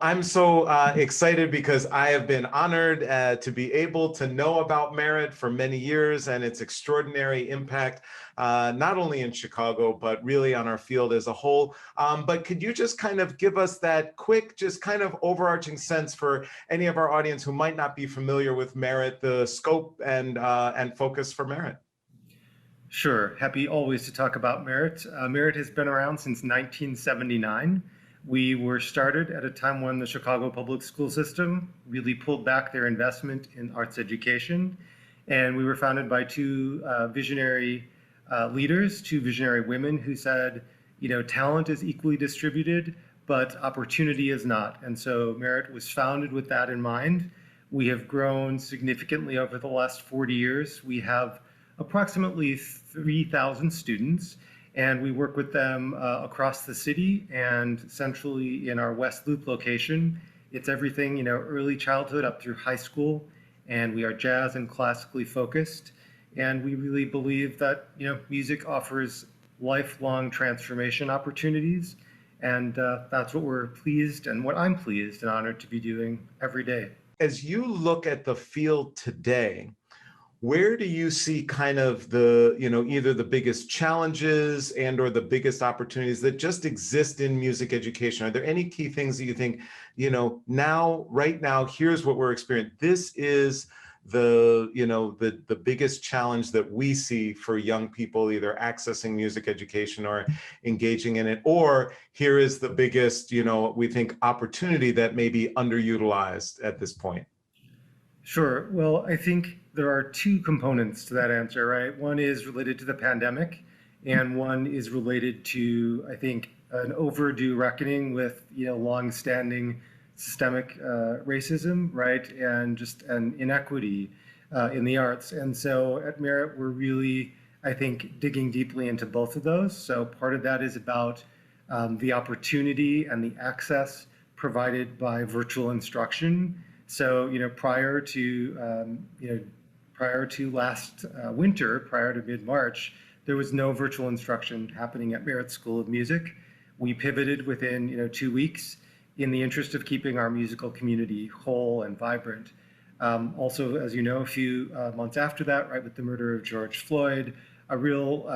I'm so excited because I have been honored to be able to know about Merit for many years and its extraordinary impact, not only in Chicago, but really on our field as a whole. But could you just kind of give us that quick, just kind of overarching sense for any of our audience who might not be familiar with Merit, the scope and focus for Merit? Sure, happy always to talk about Merit. Merit has been around since 1979. We were started at a time when the Chicago public school system really pulled back their investment in arts education. And we were founded by two visionary leaders, two visionary women who said, talent is equally distributed, but opportunity is not. And so Merit was founded with that in mind. We have grown significantly over the last 40 years. We have approximately 3,000 students, and we work with them across the city and centrally in our West Loop location. It's everything, early childhood up through high school, and we are jazz and classically focused. And we really believe that, music offers lifelong transformation opportunities, and that's what we're pleased and what I'm pleased and honored to be doing every day. As you look at the field today, where do you see kind of the, either the biggest challenges and or the biggest opportunities that just exist in music education? Are there any key things that you think, right now, here's what we're experiencing. This is the biggest challenge that we see for young people either accessing music education or engaging in it, or here is the biggest, we think opportunity that may be underutilized at this point. Sure. Well, I think there are two components to that answer, right? One is related to the pandemic, and one is related to, I think, an overdue reckoning with, long-standing systemic racism, right, and just an inequity in the arts. And so at Merit, we're really, I think, digging deeply into both of those. So part of that is about the opportunity and the access provided by virtual instruction. So, prior to last winter, prior to mid-March, there was no virtual instruction happening at Merit School of Music. We pivoted within, 2 weeks in the interest of keeping our musical community whole and vibrant. Also, as you know, a few months after that, right, with the murder of George Floyd, a real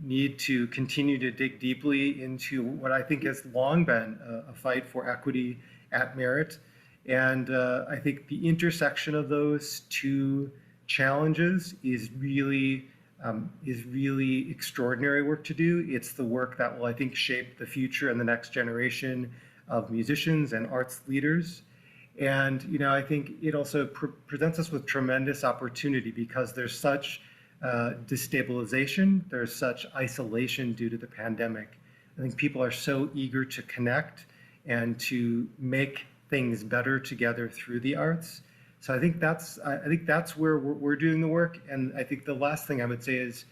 need to continue to dig deeply into what I think has long been a fight for equity at Merit. And I think the intersection of those two challenges is really extraordinary work to do. It's the work that will, I think, shape the future and the next generation of musicians and arts leaders. And I think it also presents us with tremendous opportunity because there's such destabilization, there's such isolation due to the pandemic. I think people are so eager to connect and to make things better together through the arts. So I think that's where we're doing the work. And I think the last thing I would say is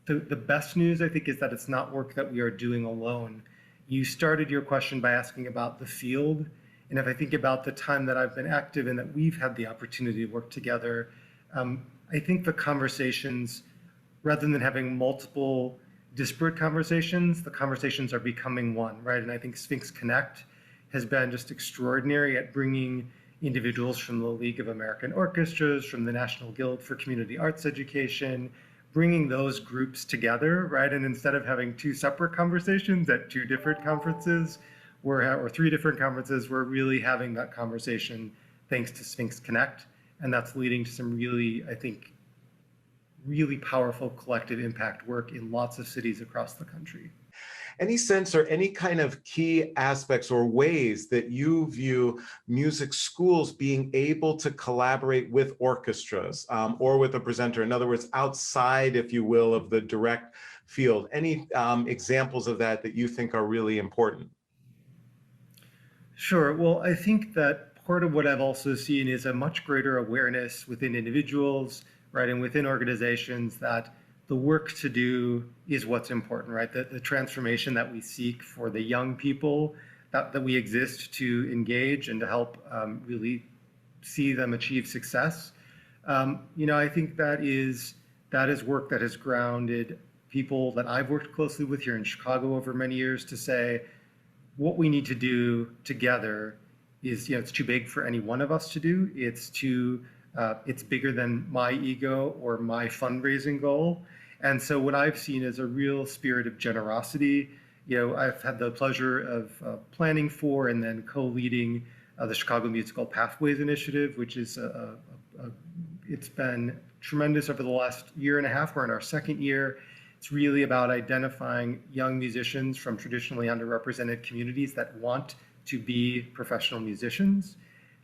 the best news, I think, is that it's not work that we are doing alone. You started your question by asking about the field. And if I think about the time that I've been active and that we've had the opportunity to work together, I think the conversations, rather than having multiple disparate conversations, the conversations are becoming one, right? And I think Sphinx Connect has been just extraordinary at bringing individuals from the League of American Orchestras, from the National Guild for Community Arts Education, bringing those groups together, right? And instead of having two separate conversations at two different conferences, or three different conferences, we're really having that conversation thanks to Sphinx Connect. And that's leading to some really, I think, really powerful collective impact work in lots of cities across the country. Any sense or any kind of key aspects or ways that you view music schools being able to collaborate with orchestras or with a presenter? In other words, outside, if you will, of the direct field. Any examples of that you think are really important? Sure. Well, I think that part of what I've also seen is a much greater awareness within individuals, right, and within organizations that the work to do is what's important, right? The transformation that we seek for the young people that we exist to engage and to help really see them achieve success. I think that is work that has grounded people that I've worked closely with here in Chicago over many years to say what we need to do together is, it's too big for any one of us to do. It's bigger than my ego or my fundraising goal. And so what I've seen is a real spirit of generosity. I've had the pleasure of planning for and then co-leading the Chicago Musical Pathways Initiative, which is it's been tremendous over the last year and a half. We're in our second year. It's really about identifying young musicians from traditionally underrepresented communities that want to be professional musicians,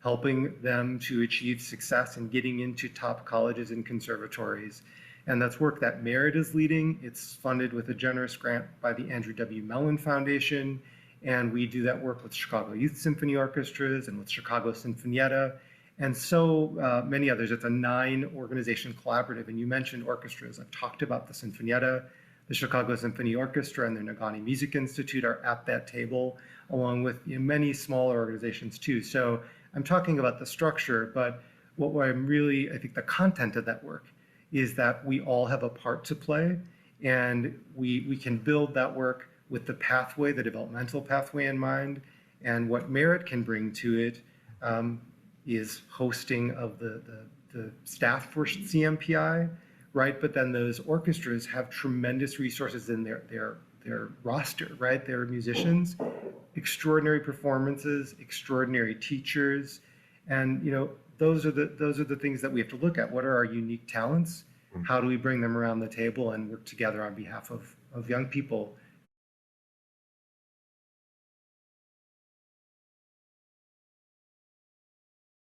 helping them to achieve success and getting into top colleges and conservatories. And that's work that Merit is leading. It's funded with a generous grant by the Andrew W. Mellon Foundation. And we do that work with Chicago Youth Symphony Orchestras and with Chicago Sinfonietta and so many others. It's a 9-organization collaborative. And you mentioned orchestras. I've talked about the Sinfonietta, the Chicago Symphony Orchestra, and the Nagani Music Institute are at that table, along with many smaller organizations too. So I'm talking about the structure, but what I'm really, I think the content of that work is that we all have a part to play, and we can build that work with the pathway, the developmental pathway in mind. And what Merit can bring to it is hosting of the staff for CMPI, right? But then those orchestras have tremendous resources in their roster, right? They're musicians, extraordinary performances, extraordinary teachers, and those are the things that we have to look at. What are our unique talents? How do we bring them around the table and work together on behalf of young people